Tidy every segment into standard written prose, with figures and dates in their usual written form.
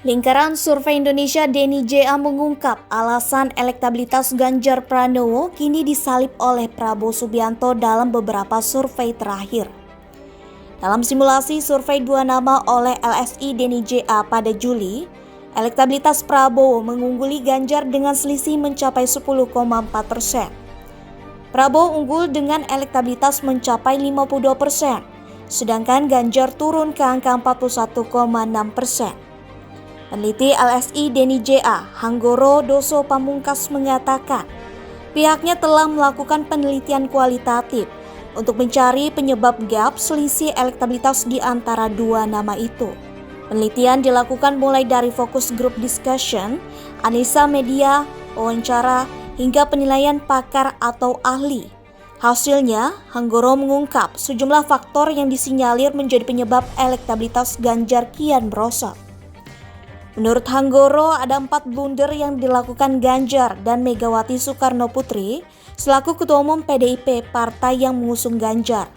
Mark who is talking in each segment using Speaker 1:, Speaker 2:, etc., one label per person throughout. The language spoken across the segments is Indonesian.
Speaker 1: Lingkaran Survei Indonesia Denny JA mengungkap alasan elektabilitas Ganjar Pranowo kini disalip oleh Prabowo Subianto dalam beberapa survei terakhir. Dalam simulasi survei dua nama oleh LSI Denny JA pada Juli, elektabilitas Prabowo mengungguli Ganjar dengan selisih mencapai 10,4%. Prabowo unggul dengan elektabilitas mencapai 52%, sedangkan Ganjar turun ke angka 41,6%. Peneliti LSI Denny JA, Hanggoro Doso Pamungkas mengatakan, pihaknya telah melakukan penelitian kualitatif untuk mencari penyebab gap selisih elektabilitas di antara dua nama itu. Penelitian dilakukan mulai dari fokus group discussion, analisa media, wawancara, hingga penilaian pakar atau ahli. Hasilnya, Hanggoro mengungkap sejumlah faktor yang disinyalir menjadi penyebab elektabilitas Ganjar kian merosot. Menurut Hanggoro, ada 4 blunder yang dilakukan Ganjar dan Megawati Soekarnoputri selaku Ketua Umum PDIP, partai yang mengusung Ganjar.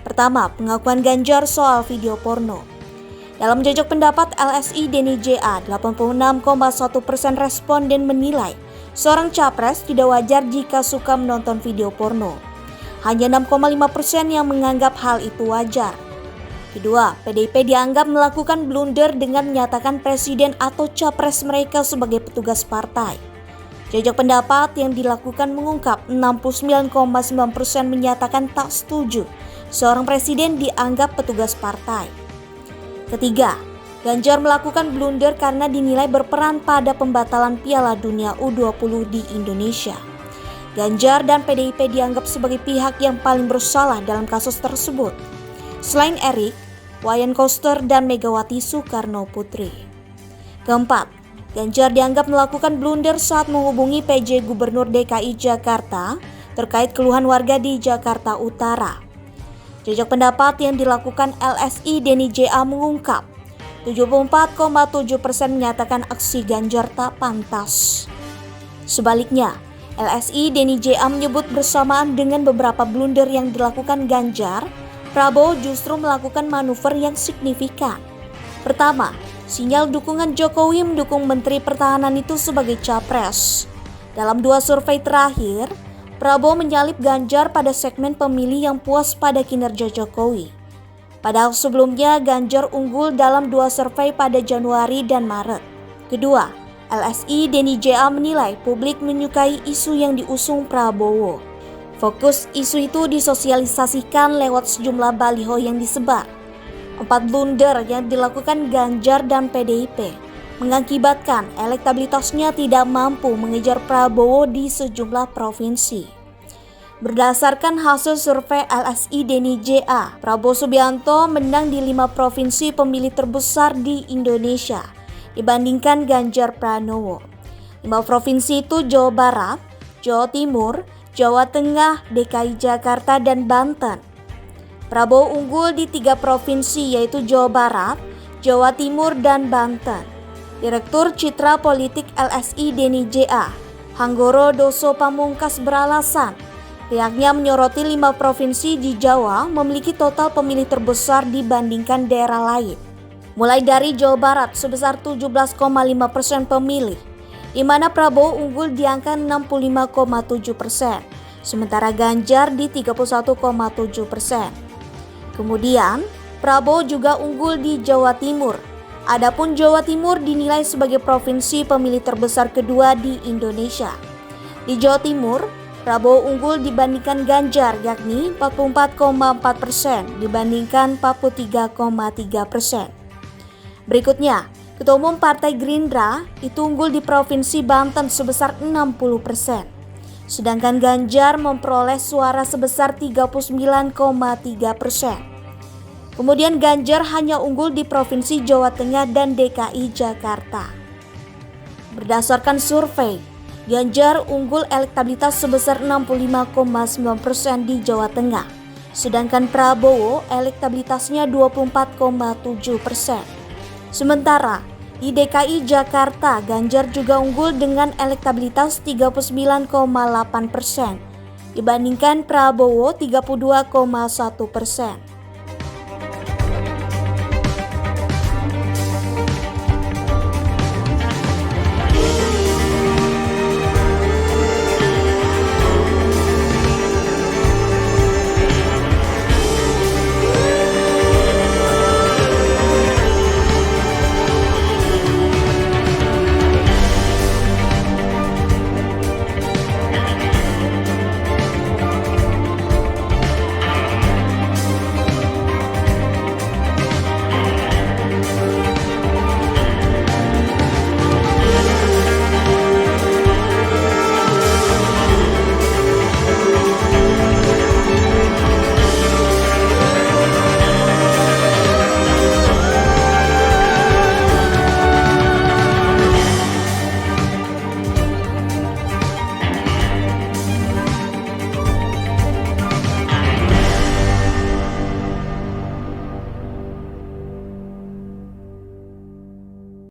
Speaker 1: Pertama, pengakuan Ganjar soal video porno. Dalam jajak pendapat LSI Denny JA, 86,1% responden menilai seorang capres tidak wajar jika suka menonton video porno. Hanya 6,5% yang menganggap hal itu wajar. Kedua, PDIP dianggap melakukan blunder dengan menyatakan presiden atau capres mereka sebagai petugas partai. Jajak pendapat yang dilakukan mengungkap 69,9% menyatakan tak setuju seorang presiden dianggap petugas partai. Ketiga, Ganjar melakukan blunder karena dinilai berperan pada pembatalan Piala Dunia U20 di Indonesia. Ganjar dan PDIP dianggap sebagai pihak yang paling bersalah dalam kasus tersebut, selain Erik, Wayan Koster, dan Megawati Soekarnoputri. Keempat, Ganjar dianggap melakukan blunder saat menghubungi PJ Gubernur DKI Jakarta terkait keluhan warga di Jakarta Utara. Jajak pendapat yang dilakukan LSI Denny JA mengungkap 74,7% menyatakan aksi Ganjar tak pantas. Sebaliknya, LSI Denny JA menyebut bersamaan dengan beberapa blunder yang dilakukan Ganjar, Prabowo justru melakukan manuver yang signifikan. Pertama, sinyal dukungan Jokowi mendukung Menteri Pertahanan itu sebagai capres. Dalam 2 survei terakhir, Prabowo menyalip Ganjar pada segmen pemilih yang puas pada kinerja Jokowi. Padahal sebelumnya Ganjar unggul dalam 2 survei pada Januari dan Maret. Kedua, LSI Denny JA menilai publik menyukai isu yang diusung Prabowo. Fokus isu itu disosialisasikan lewat sejumlah baliho yang disebar. 4 blunder yang dilakukan Ganjar dan PDIP mengakibatkan elektabilitasnya tidak mampu mengejar Prabowo di sejumlah provinsi. Berdasarkan hasil survei LSI Denny JA, Prabowo Subianto menang di 5 provinsi pemilih terbesar di Indonesia dibandingkan Ganjar Pranowo. 5 provinsi itu Jawa Barat, Jawa Timur, Jawa Tengah, DKI Jakarta, dan Banten. Prabowo unggul di 3 provinsi yaitu Jawa Barat, Jawa Timur, dan Banten. Direktur Citra Politik LSI Denny JA, Hanggoro Doso Pamungkas beralasan, pihaknya menyoroti 5 provinsi di Jawa memiliki total pemilih terbesar dibandingkan daerah lain. Mulai dari Jawa Barat sebesar 17,5% pemilih, di mana Prabowo unggul di angka 65,7%, sementara Ganjar di 31,7%. Kemudian, Prabowo juga unggul di Jawa Timur. Adapun Jawa Timur dinilai sebagai provinsi pemilih terbesar kedua di Indonesia. Di Jawa Timur, Prabowo unggul dibandingkan Ganjar yakni 44,4% dibandingkan 43,3%. Berikutnya, Ketua Umum Partai Gerindra itu unggul di Provinsi Banten sebesar 60%. Sedangkan Ganjar memperoleh suara sebesar 39,3%. Kemudian Ganjar hanya unggul di Provinsi Jawa Tengah dan DKI Jakarta. Berdasarkan survei, Ganjar unggul elektabilitas sebesar 65,9% di Jawa Tengah. Sedangkan Prabowo elektabilitasnya 24,7%. Sementara di DKI Jakarta, Ganjar juga unggul dengan elektabilitas 39,8% dibandingkan Prabowo 32,1%.